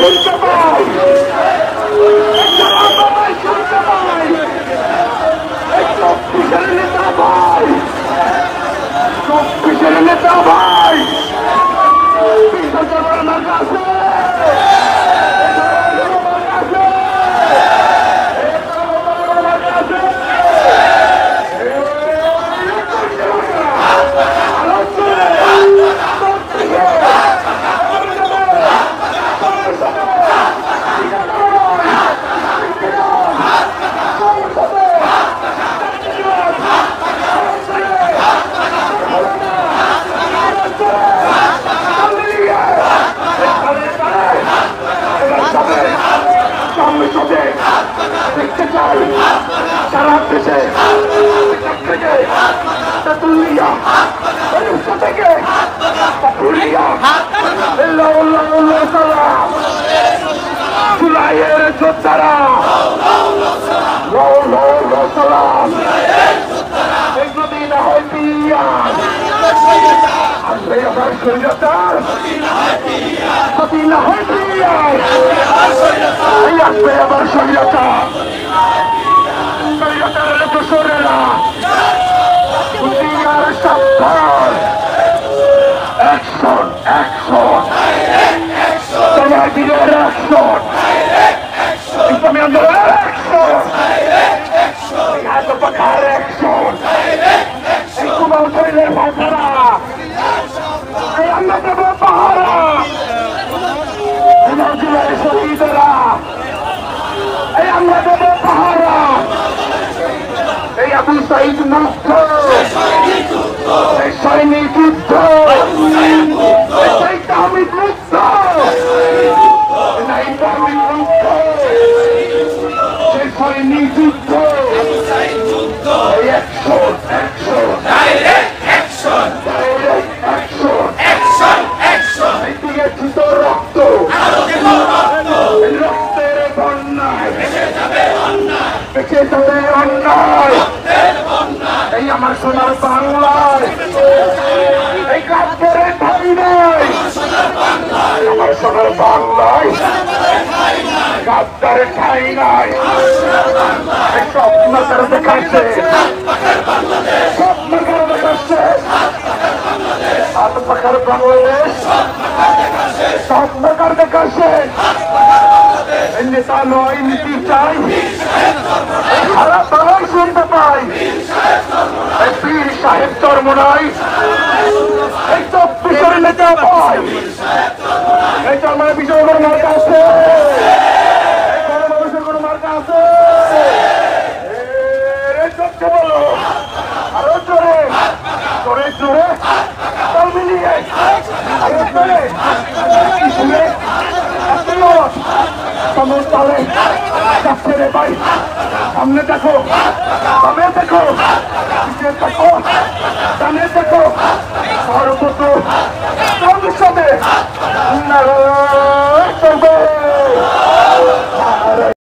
শুনতে পাই, শুনতে পাই, চব্বিশের নেতা ভাই, চব্বিশের নেতা ভাই, বিশ্বজগন্নাথ কাছে দেখতে চাই সারা দেশে জুলাইয়ের যোদ্ধারা যদি না হয় পিয়ার আসবে আবার সৈন্যতার, যদি না হয় পিয়ার আসবে আবার সৈন্যতা, সৈন্যতার দোসরেরা দুনিয়ার সাবধান, অ্যাকশন অ্যাকশন, তোমার দিনের অ্যাকশন, ইসলামী আন্দোলনের অ্যাকশন, পাখার অ্যাকশন, এই কুমার শরীরের ভাষারা, এই আমরা দেব পাহারা, জুলাই শহীদেরা, এই আমরা দেব পাহারা, এই আবু সাইদ মুক্ত, এই সৈনিক যুদ্ধ, এই তাহমিদ মুক্ত, এই তাহমিদ মুক্ত, এই সৈনিক যুদ্ধ, এই action action, direct action, direct action, action action, এই দিয়েছি তো রক্ত, রক্তের বন্যায় ভেসে যাবে অন্যায়, ভেসে যাবে অন্যায়, এই আমার সোনার বাংলায় এই গাছের ঠাই নাই, আমার সোনার বাংলায় গাছের ঠাই নাই, স্বপ্নকার দেখাচ্ছে, স্বপ্নকার দেখাচ্ছে, হাত পাখার বাংলাদেশ, স্বপ্নকার দেখাচ্ছে, নেতা নয় নীতি চাই, সারা তারাই শুনতে পাই, এই পীর সাহেব ধর্ম নয়, এই চব্বিশের নেতা পাই, এই চরমার বিষয় কোনো মার্কা আছে, মানুষের কোনো মার্কা আছে, চলছে বলো আরো জোরে জোরে জোরে তাল মিলিয়ে আরো জোরে তালে যাচ্ছে রে ভাই, সামনে দেখো, সামনে দেখো, পিছিয়ে দেখো, সামনে দেখো, সর্বত সাথে